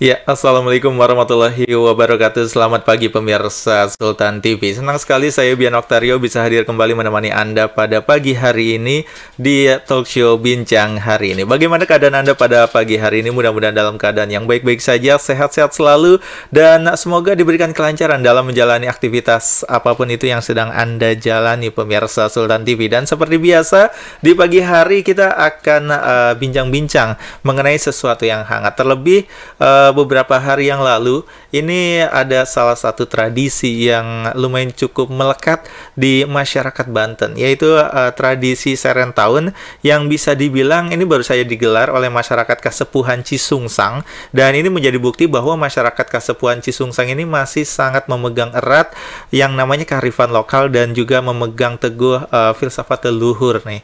Ya, Assalamualaikum warahmatullahi wabarakatuh. Selamat pagi pemirsa Sultan TV. Senang sekali saya Bian Oktario bisa hadir kembali menemani Anda pada pagi hari ini di talk show Bincang Hari ini. Bagaimana keadaan Anda pada pagi hari ini? Mudah-mudahan dalam keadaan yang baik-baik saja, sehat-sehat selalu, dan semoga diberikan kelancaran dalam menjalani aktivitas apapun itu yang sedang Anda jalani pemirsa Sultan TV. Dan seperti biasa, di pagi hari kita akan bincang-bincang mengenai sesuatu yang hangat. Terlebih beberapa hari yang lalu, ini ada salah satu tradisi yang lumayan cukup melekat di masyarakat Banten, yaitu tradisi Seren Tahun yang bisa dibilang ini baru saja digelar oleh masyarakat Kasepuhan Cisungsang, dan ini menjadi bukti bahwa masyarakat Kasepuhan Cisungsang ini masih sangat memegang erat yang namanya kearifan lokal dan juga memegang teguh filsafat leluhur nih,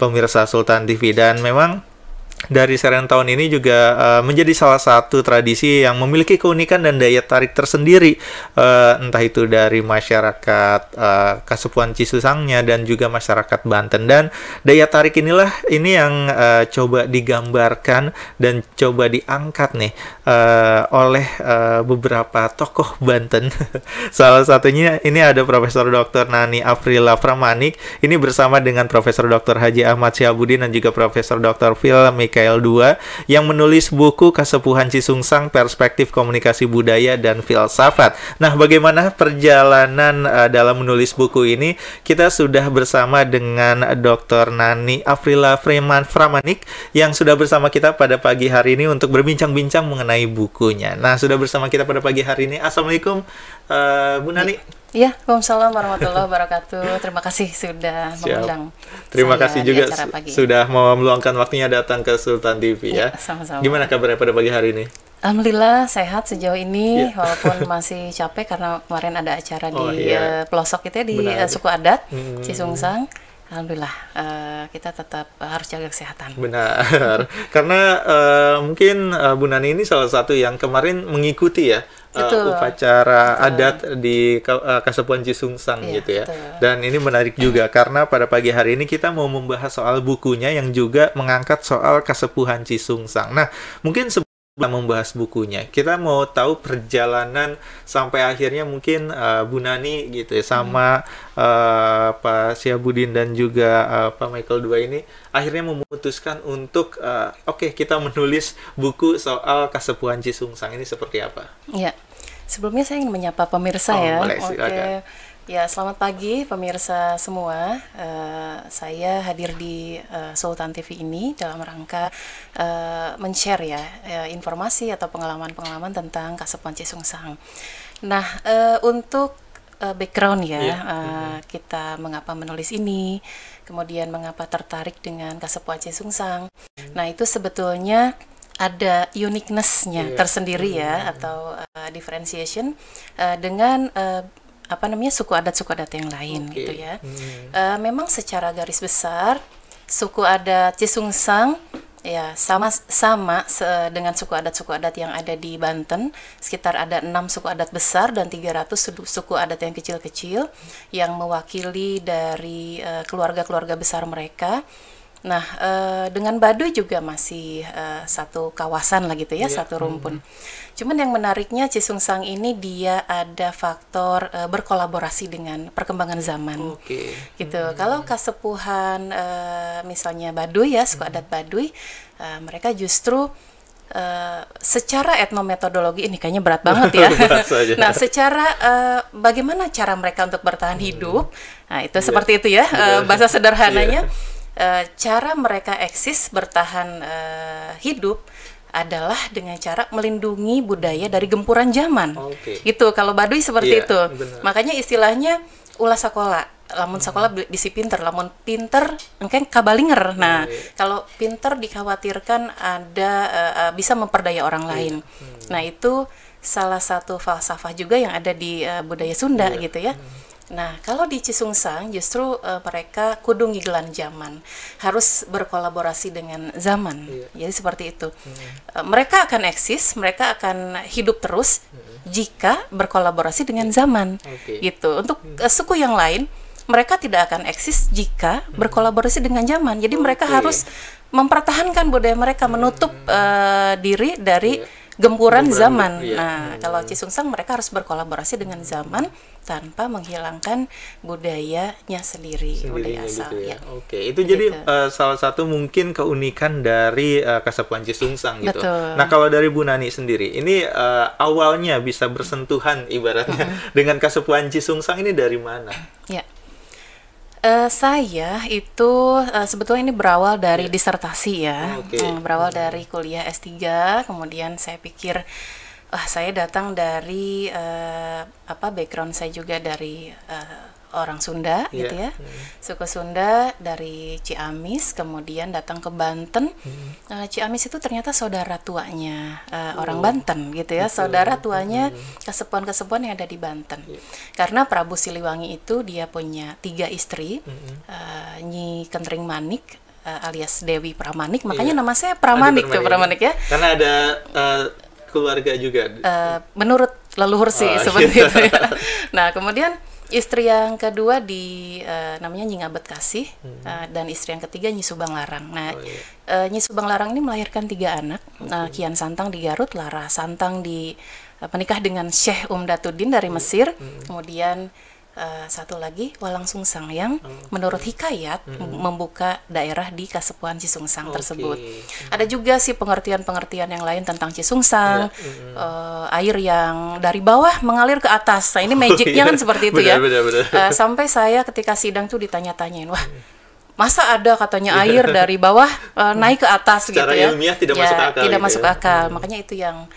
pemirsa Sultan TV. Dan memang dari Seren Tahun ini juga menjadi salah satu tradisi yang memiliki keunikan dan daya tarik tersendiri, entah itu dari masyarakat Kasepuhan Cisungsangnya dan juga masyarakat Banten. Dan daya tarik inilah ini yang coba digambarkan dan coba diangkat nih oleh beberapa tokoh Banten. Salah satunya ini ada Profesor Dr. Nani Afrila Pramanik, ini bersama dengan Profesor Dr. Haji Ahmad Syihabuddin dan juga Profesor Dr. Phil Mikael II yang menulis buku Kasepuhan Cisungsang Perspektif Komunikasi Budaya dan Filsafat. Nah, bagaimana perjalanan dalam menulis buku ini? Kita sudah bersama dengan Dr. Nani Afrila Pramanik yang sudah bersama kita pada pagi hari ini untuk berbincang-bincang mengenai bukunya. Nah, sudah bersama kita pada pagi hari ini. Assalamualaikum, Bu Nani. Ya, Waalaikumsalam warahmatullahi wabarakatuh. Terima kasih sudah mengundang. Terima kasih juga sudah mau meluangkan waktunya datang ke Sultan TV ya. Sama-sama. Gimana kabarnya pada pagi hari ini? Alhamdulillah sehat sejauh ini, walaupun masih capek karena kemarin ada acara di pelosok itu ya, di suku adat Cisungsang. Alhamdulillah, kita tetap harus jaga kesehatan. Benar, karena mungkin Bu Nani ini salah satu yang kemarin mengikuti ya upacara adat di Kasepuhan Cisungsang gitu ya. Betul. Dan ini menarik juga karena pada pagi hari ini kita mau membahas soal bukunya yang juga mengangkat soal Kasepuhan Cisungsang. Nah, mungkin sebelum membahas bukunya, kita mau tahu perjalanan sampai akhirnya mungkin Bu Nani gitu ya sama Pak Syihabuddin dan juga Pak Michael II ini akhirnya memutuskan untuk oke, kita menulis buku soal Kasepuhan Cisungsang ini seperti apa? Ya, sebelumnya saya ingin menyapa pemirsa ya. Boleh, silakan. Ya, selamat pagi pemirsa semua. Saya hadir di Sultan TV ini dalam rangka men-share ya informasi atau pengalaman-pengalaman tentang Kasepuhan Cisungsang. Nah, untuk background ya, kita mengapa menulis ini, kemudian mengapa tertarik dengan Kasepuhan Cisungsang. Nah, itu sebetulnya ada uniqueness-nya tersendiri ya, atau differentiation dengan suku adat yang lain gitu ya. Memang secara garis besar suku adat Cisungsang ya sama dengan suku adat yang ada di Banten. Sekitar ada 6 suku adat besar dan 300 suku adat yang kecil-kecil yang mewakili dari keluarga-keluarga besar mereka. Nah, dengan Baduy juga masih satu kawasan lah gitu ya, satu rumpun. Cuman yang menariknya Cisungsang ini dia ada faktor berkolaborasi dengan perkembangan zaman. Gitu. Kalau Kasepuhan misalnya Baduy ya, suku adat Baduy, mereka justru secara etnometodologi ini kayaknya berat banget ya. Nah, secara bagaimana cara mereka untuk bertahan hidup? Nah, itu seperti itu ya, bahasa sederhananya. Cara mereka eksis bertahan hidup adalah dengan cara melindungi budaya dari gempuran zaman. Gitu, kalau Baduy seperti itu. Bener. Makanya istilahnya ulah sakola, lamun sakola bisi pinter, lamun pinter engken kabalinger. Nah, kalau pinter dikhawatirkan ada bisa memperdaya orang lain. Nah, itu salah satu falsafah juga yang ada di budaya Sunda gitu ya. Nah, kalau di Cisungsang justru mereka kudu ngigelan zaman, harus berkolaborasi dengan zaman. Jadi seperti itu. Mereka akan eksis, mereka akan hidup terus jika berkolaborasi dengan zaman. Gitu. Untuk suku yang lain, mereka tidak akan eksis jika berkolaborasi dengan zaman. Jadi mereka harus mempertahankan budaya mereka, menutup diri dari gempuran zaman. Iya. Nah, kalau Cisungsang mereka harus berkolaborasi dengan zaman tanpa menghilangkan budayanya sendiri, budaya Sendirinya asal. gitu ya. Ya. Oke, itu jadi Gitu. salah satu mungkin keunikan dari Kasepuan Cisungsang gitu. Betul. Nah, kalau dari Bu Nani sendiri, ini awalnya bisa bersentuhan ibaratnya dengan Kasepuan Cisungsang ini dari mana? Ya. Saya itu sebetulnya ini berawal dari disertasi ya. Oke. Berawal dari kuliah S3, kemudian saya pikir saya datang dari background saya juga dari orang Sunda Iya. gitu ya. Suku Sunda dari Ciamis, kemudian datang ke Banten. Ciamis itu ternyata saudara tuanya orang Banten gitu ya, saudara tuanya kasepuan-kasepuan yang ada di Banten. Karena Prabu Siliwangi itu dia punya 3 istri, Nyi Kentring Manik alias Dewi Pramanik, makanya nama saya Pramanik tuh, Pramanik ya. Karena ada keluarga juga. Menurut leluhur sih seperti iya. itu ya. Nah, kemudian istri yang kedua namanya Nyi Ngabet Kasih, dan istri yang ketiga Nyi Subang Larang. Nah, Nyi Subang Larang ini melahirkan 3 anak, Kian Santang di Garut, Lara Santang menikah dengan Syekh Umdatuddin dari Mesir, kemudian satu lagi Walang Sungsang yang menurut hikayat membuka daerah di Kasepuan Cisungsang tersebut. Ada juga sih pengertian-pengertian yang lain tentang Cisungsang, air yang dari bawah mengalir ke atas. Nah, ini magicnya kan seperti itu ya. Benar. Sampai saya ketika sidang tuh ditanya-tanyain, wah, masa ada katanya air dari bawah naik ke atas gitu ya. Secara ilmiah tidak masuk akal. Tidak gitu masuk akal. Makanya itu yang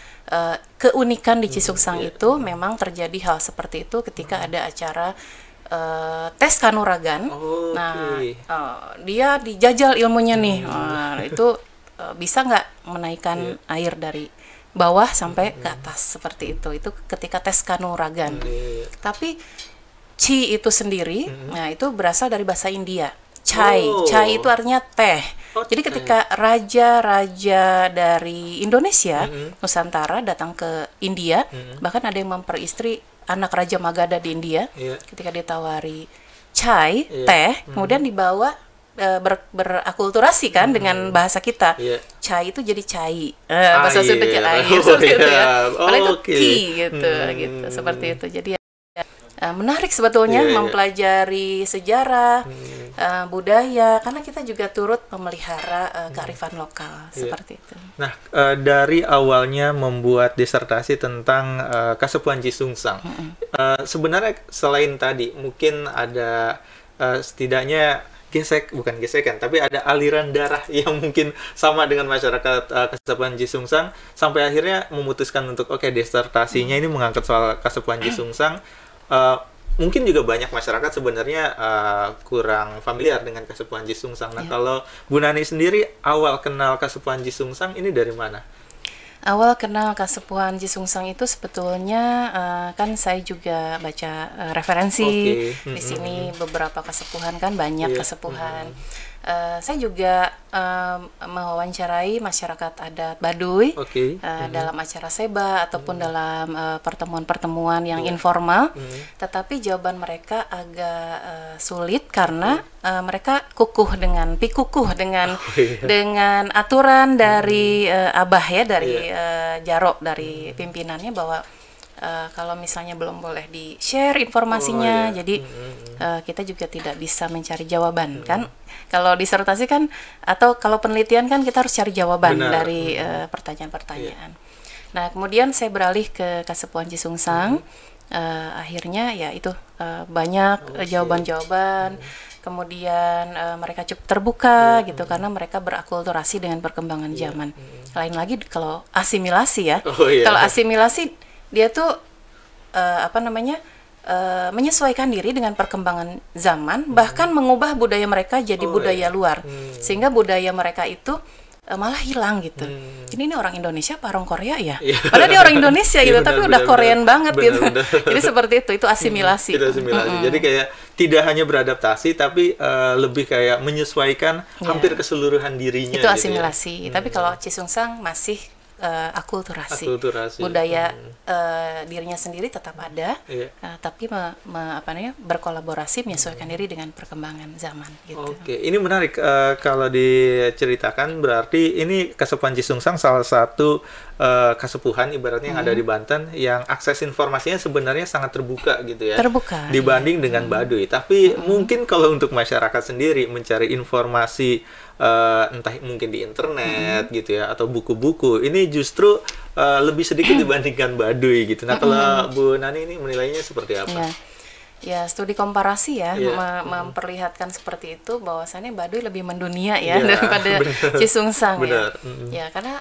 keunikan di Cisungsang itu memang terjadi hal seperti itu ketika ada acara tes kanuragan. Nah, dia dijajal ilmunya nih. Itu bisa nggak menaikkan air dari bawah sampai ke atas seperti itu. Itu ketika tes kanuragan. Tapi Ci itu sendiri, nah itu berasal dari bahasa India. Chai, chai itu artinya teh. Jadi ketika raja-raja dari Indonesia, Nusantara datang ke India, bahkan ada yang memperistri anak Raja Magadha di India, ketika ditawari chai, teh, kemudian dibawa berakulturasi kan dengan bahasa kita. Chai itu jadi cai, bahasa Sunda air seperti itu ya. Kalau itu tea gitu, seperti itu. Jadi menarik sebetulnya mempelajari sejarah, budaya, karena kita juga turut memelihara kearifan lokal seperti itu. Nah, dari awalnya membuat disertasi tentang Kasepuan Cisungsang, sebenarnya selain tadi mungkin ada setidaknya bukan gesekan, tapi ada aliran darah yang mungkin sama dengan masyarakat Kasepuan Cisungsang, sampai akhirnya memutuskan untuk disertasinya ini mengangkat soal Kasepuan Cisungsang. Mungkin juga banyak masyarakat sebenarnya kurang familiar dengan Kasepuan Cisungsang. Nah, kalau Bu Nani sendiri awal kenal Kasepuan Cisungsang ini dari mana? Awal kenal Kasepuan Cisungsang itu sebetulnya kan saya juga baca referensi di sini beberapa kesepuhan kan banyak kesepuhan. Saya juga mewawancarai masyarakat adat Baduy dalam acara seba ataupun dalam pertemuan-pertemuan yang informal, tetapi jawaban mereka agak sulit karena mereka kukuh dengan dengan aturan dari abah ya, dari Jarok, dari pimpinannya, bahwa kalau misalnya belum boleh di-share informasinya, jadi kita juga tidak bisa mencari jawaban kan. Kalau disertasi kan, atau kalau penelitian kan kita harus cari jawaban dari pertanyaan-pertanyaan. Nah, kemudian saya beralih ke Kasepuan Cisungsang. Akhirnya ya itu banyak jawaban-jawaban. Kemudian mereka cukup terbuka gitu, karena mereka berakulturasi dengan perkembangan zaman. Lain lagi kalau asimilasi ya. Kalau asimilasi dia tuh menyesuaikan diri dengan perkembangan zaman, bahkan mengubah budaya mereka jadi budaya luar, sehingga budaya mereka itu malah hilang gitu. Ini orang Indonesia apa orang Korea ya? Padahal dia orang Indonesia gitu, tapi udah Korean banget gitu. Jadi seperti itu asimilasi. Jadi kayak tidak hanya beradaptasi, tapi lebih kayak menyesuaikan hampir keseluruhan dirinya. Itu asimilasi. Gitu ya. Tapi kalau Cisungsang masih akulturasi. Budaya dirinya sendiri tetap ada, tapi berkolaborasi menyesuaikan diri dengan perkembangan zaman gitu. Ini menarik kalau diceritakan, berarti ini Kasepuan Cisungsang salah satu kasepuhan ibaratnya yang ada di Banten yang akses informasinya sebenarnya sangat terbuka gitu ya. Terbuka. Dibanding dengan Baduy. Tapi mungkin kalau untuk masyarakat sendiri mencari informasi entah mungkin di internet gitu ya atau buku-buku ini justru lebih sedikit dibandingkan Baduy gitu. Nah, kalau Bu Nani ini menilainya seperti apa? Ya, studi komparasi ya memperlihatkan seperti itu bahwasannya Baduy lebih mendunia ya daripada Cisungsang ya. Ya, karena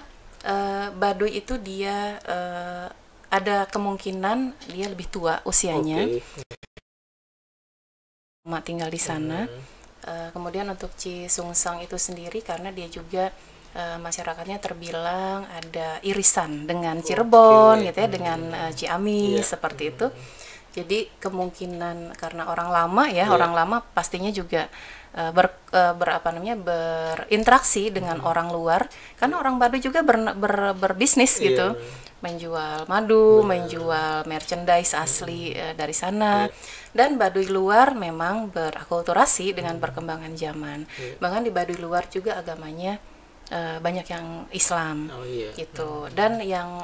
Baduy itu dia ada kemungkinan dia lebih tua usianya, tinggal di sana. Kemudian untuk Cisungsang itu sendiri karena dia juga masyarakatnya terbilang ada irisan dengan Cirebon gitu ya, dengan Ciamis seperti itu. Jadi kemungkinan karena orang lama ya, orang lama pastinya juga berinteraksi dengan orang luar, karena orang Baduy juga berbisnis gitu, menjual madu, menjual merchandise asli dari sana. Dan Baduy luar memang berakulturasi dengan perkembangan zaman. Bahkan di Baduy luar juga agamanya banyak yang Islam gitu. Dan yang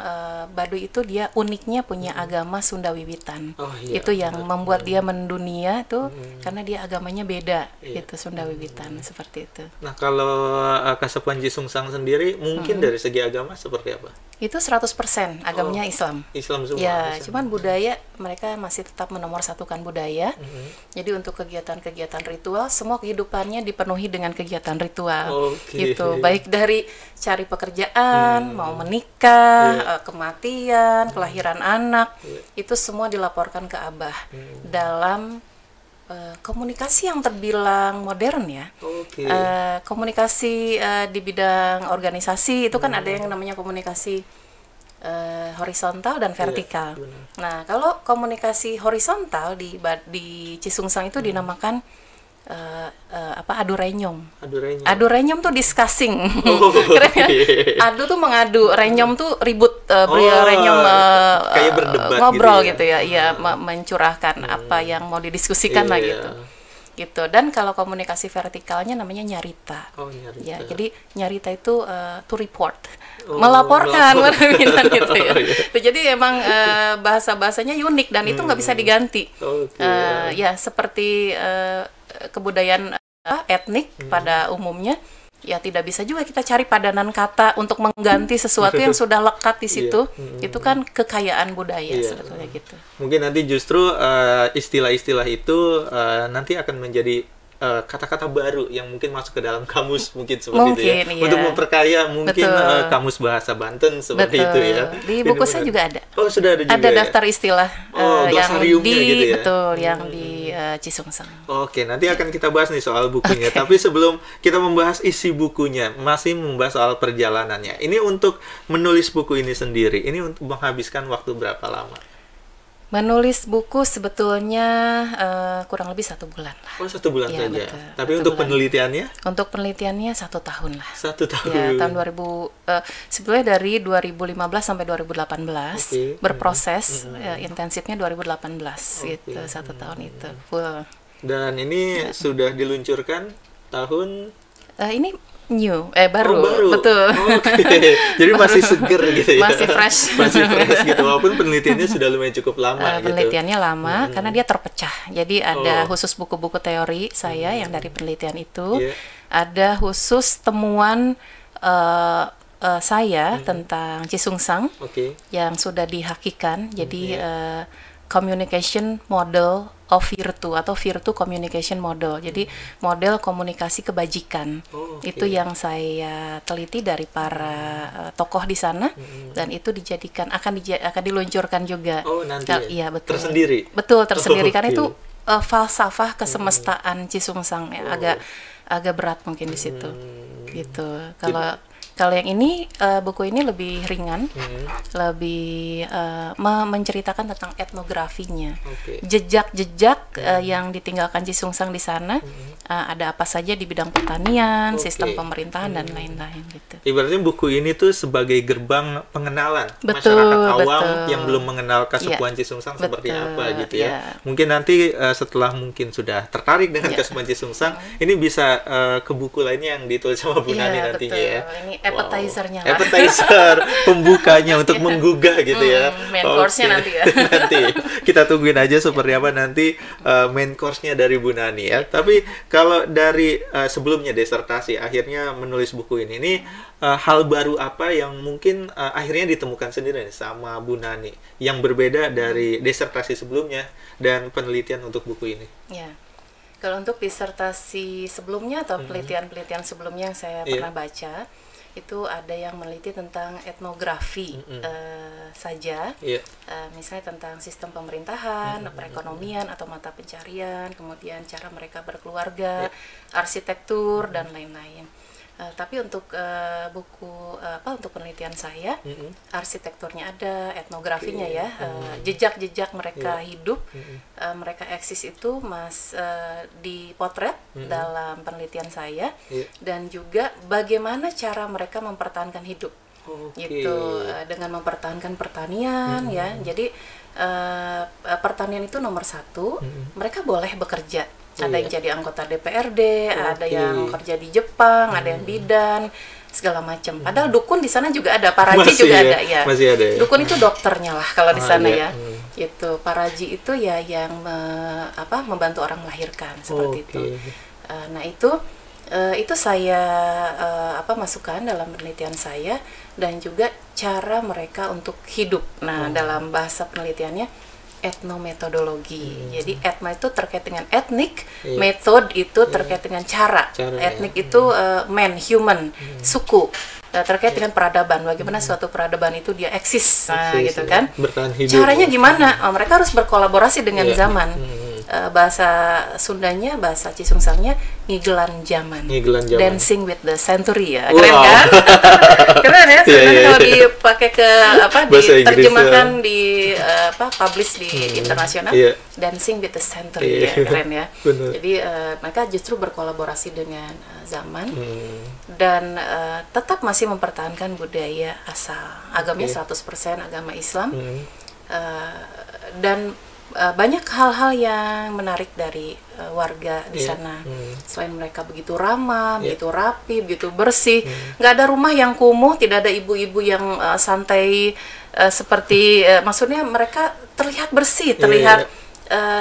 Baduy itu dia uniknya punya agama Sunda Wiwitan. Itu yang membuat dia mendunia tuh karena dia agamanya beda gitu, Sunda Wiwitan seperti itu. Nah, kalau Kasepuhan Cisungsang sendiri mungkin dari segi agama seperti apa? Itu 100% agamanya Islam. Islam semua. Ya, cuman budaya mereka masih tetap menomorsatukan budaya. Jadi untuk kegiatan-kegiatan ritual, semua kehidupannya dipenuhi dengan kegiatan ritual. Gitu. Baik dari cari pekerjaan, mau menikah, kematian, kelahiran anak, itu semua dilaporkan ke Abah dalam komunikasi yang terbilang modern ya. Komunikasi di bidang organisasi itu kan ada yang namanya komunikasi horizontal dan vertikal. Nah, kalau komunikasi horizontal di Cisungsang itu dinamakan adu renyom. Adu renyom tuh discussing. Keren ya? Adu tuh mengadu, renyom tuh ribut, renyom kayak berdebat ngobrol gitu ya. Iya, mencurahkan apa yang mau didiskusikan lah gitu. Gitu. Dan kalau komunikasi vertikalnya namanya nyarita. Ya, jadi nyarita itu to report, melaporkan gitu ya. Jadi emang bahasa-bahasanya unik dan itu nggak bisa diganti. Ya, seperti kebudayaan etnik pada umumnya ya tidak bisa juga kita cari padanan kata untuk mengganti sesuatu yang sudah lekat di situ. Itu kan kekayaan budaya sebetulnya gitu. Mungkin nanti justru istilah-istilah itu nanti akan menjadi kata-kata baru yang mungkin masuk ke dalam kamus mungkin seperti itu ya. Untuk memperkaya mungkin kamus bahasa Banten seperti itu ya. Di buku saya juga ada. Oh, sudah ada juga. Ada daftar istilah yang di gitu ya? yang di Cisungsang. Oke, nanti akan kita bahas nih soal bukunya. Tapi sebelum kita membahas isi bukunya, masih membahas soal perjalanannya. Ini untuk menulis buku ini sendiri. Ini untuk menghabiskan waktu berapa lama? Menulis buku sebetulnya kurang lebih 1 bulan lah. Oh, 1 bulan saja. Betul, tapi untuk penelitiannya? Untuk penelitiannya 1 tahun lah. 1 tahun. Ya, tahun 2000 sebetulnya dari 2015 sampai 2018 berproses intensifnya 2018 gitu 1 tahun itu full. Dan ini sudah diluncurkan tahun ini baru. Betul. Jadi masih seger gitu ya. Masih fresh. Masih fresh gitu. Walaupun penelitiannya sudah lumayan cukup lama gitu. Penelitiannya lama karena dia terpecah. Jadi ada khusus buku-buku teori saya yang dari penelitian itu. Ada khusus temuan saya tentang Cisungsang yang sudah dihakikan. Jadi communication model of virtu atau virtu communication model. Jadi model komunikasi kebajikan. Itu yang saya teliti dari para tokoh di sana dan itu dijadikan akan diluncurkan juga. Nanti. Iya, betul. Tersendiri. Betul, tersendiri karena itu falsafah kesemestaan Cisungsang ya, agak berat mungkin di situ. Gitu. Kalau yang ini buku ini lebih ringan, lebih menceritakan tentang etnografinya, jejak-jejak yang ditinggalkan Cisungsang di sana, ada apa saja di bidang pertanian, sistem pemerintahan dan lain-lain gitu. Ibaratnya buku ini tuh sebagai gerbang pengenalan masyarakat awam yang belum mengenal Kasepuhan Cisungsang seperti apa gitu ya. Mungkin nanti setelah mungkin sudah tertarik dengan Kasepuhan Cisungsang, ini bisa ke buku lainnya yang ditulis sama Bu Nani nantinya ya. Ini appetizer-nya lah. Appetizer, pembukanya untuk menggugah gitu ya. Main course-nya nanti ya. Nanti kita tungguin aja seperti apa nanti main course-nya dari Bu Nani ya. Tapi kalau dari sebelumnya disertasi, akhirnya menulis buku ini hal baru apa yang mungkin akhirnya ditemukan sendiri nih sama Bu Nani yang berbeda dari disertasi sebelumnya dan penelitian untuk buku ini? Ya. Kalau untuk disertasi sebelumnya atau penelitian-penelitian sebelumnya yang saya pernah baca, itu ada yang meneliti tentang etnografi saja, misalnya tentang sistem pemerintahan, perekonomian atau mata pencarian, kemudian cara mereka berkeluarga, arsitektur dan lain-lain. Tapi untuk buku untuk penelitian saya, arsitekturnya ada, etnografinya ya, jejak-jejak mereka hidup, mereka eksis itu dipotret dalam penelitian saya, dan juga bagaimana cara mereka mempertahankan hidup, gitu, dengan mempertahankan pertanian ya. Jadi pertanian itu nomor satu, mereka boleh bekerja. Ada yang jadi anggota DPRD, ada yang kerja di Jepang, ada yang bidan, segala macam. Padahal dukun di sana juga ada, paraji juga ada ya. Masih ada ya. Dukun itu dokternya lah kalau di sana ya. Itu paraji itu ya yang membantu orang melahirkan seperti itu. Nah itu saya masukkan dalam penelitian saya, dan juga cara mereka untuk hidup. Nah dalam bahasa penelitiannya etnometodologi. Jadi etno itu terkait dengan etnik, metode itu terkait dengan cara. Etnik itu human, suku. Terkait dengan peradaban, bagaimana suatu peradaban itu dia eksis, gitu kan. Bertahan hidup. Caranya gimana? Mereka harus berkolaborasi dengan zaman. Bahasa Sundanya, bahasa Cisungsangnya ngigelan zaman. Dancing with the century ya. Keren kan? Keren ya. Sebenarnya kalau dipakai ke diterjemahkan di publish di internasional, Dancing with the century ya. Keren ya. Jadi mereka justru berkolaborasi dengan zaman dan tetap masih mempertahankan budaya asal. Agamanya 100% agama Islam. Dan banyak hal-hal yang menarik dari warga di sana. Selain mereka begitu ramah, begitu rapi, begitu bersih, nggak ada rumah yang kumuh, tidak ada ibu-ibu yang santai seperti maksudnya mereka terlihat bersih, terlihat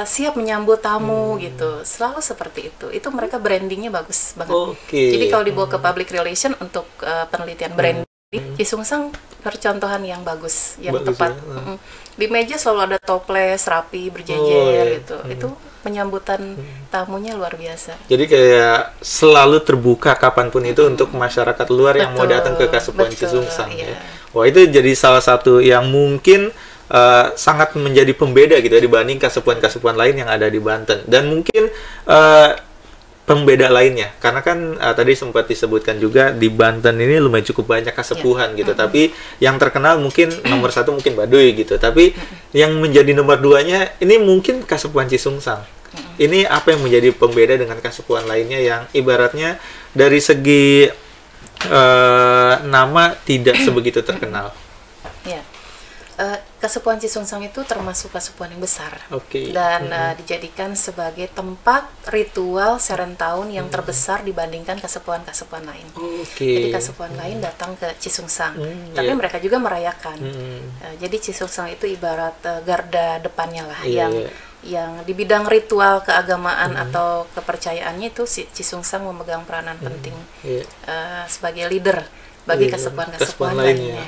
siap menyambut tamu gitu. Selalu seperti itu. Itu mereka brandingnya bagus banget. Jadi kalau dibawa ke public relation untuk penelitian branding, Cisungsang percontohan yang bagus, yang tepat. Di meja selalu ada toples rapi berjejer gitu. Itu penyambutan tamunya luar biasa. Jadi kayak selalu terbuka kapanpun itu untuk masyarakat luar yang mau datang ke Kasepuhan Cisungsang. Wah, itu jadi salah satu yang mungkin sangat menjadi pembeda gitu ya, dibanding kasepuhan-kasepuhan lain yang ada di Banten. Dan mungkin pembeda lainnya, karena kan tadi sempat disebutkan juga di Banten ini lumayan cukup banyak kasepuhan gitu, tapi yang terkenal mungkin nomor satu mungkin Baduy gitu, tapi yang menjadi nomor duanya ini mungkin Kasepuhan Cisungsang. Ini apa yang menjadi pembeda dengan kasepuhan lainnya yang ibaratnya dari segi nama tidak sebegitu terkenal? Kasepuhan Cisungsang itu termasuk kasepuhan yang besar, dan dijadikan sebagai tempat ritual serentahun yang terbesar dibandingkan kasepuhan-kasepuhan lain. Jadi kasepuhan lain datang ke Cisungsang, tapi mereka juga merayakan. Jadi Cisungsang itu ibarat garda depannya lah, yang di bidang ritual keagamaan atau kepercayaannya itu Cisungsang memegang peranan penting sebagai leader bagi kasepuhan-kasepuhan lainnya.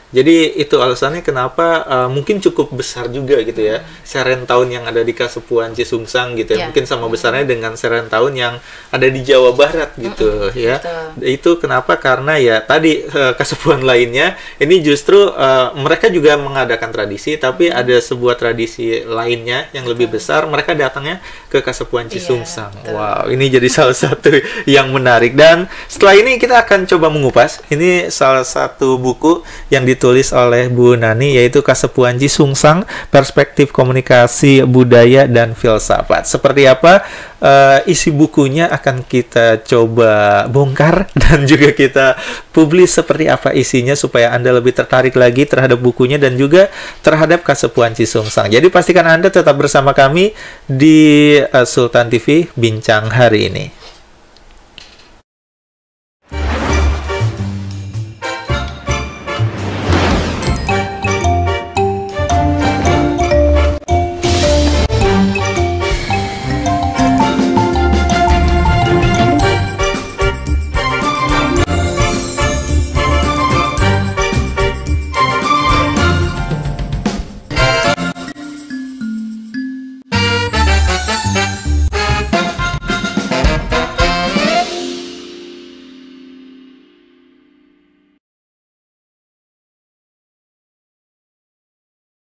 Jadi itu alasannya kenapa mungkin cukup besar juga gitu ya serentahun yang ada di Kasepuhan Cisungsang gitu ya. Mungkin sama besarnya dengan serentahun yang ada di Jawa Barat gitu ya. Itu kenapa? Karena ya tadi kasepuhan lainnya ini justru mereka juga mengadakan tradisi, tapi ada sebuah tradisi lainnya yang lebih besar, mereka datangnya ke Kasepuhan Cisungsang. Wow, ini jadi salah satu yang menarik. Dan setelah ini kita akan coba mengupas. Ini salah satu buku yang ditulis oleh Bu Nani, yaitu Kasepuhan Cisungsang, Perspektif Komunikasi Budaya dan Filsafat. Seperti apa isi bukunya akan kita coba bongkar dan juga kita publis seperti apa isinya supaya Anda lebih tertarik lagi terhadap bukunya dan juga terhadap Kasepuhan Cisungsang. Jadi pastikan Anda tetap bersama kami di Sultan TV Bincang hari ini.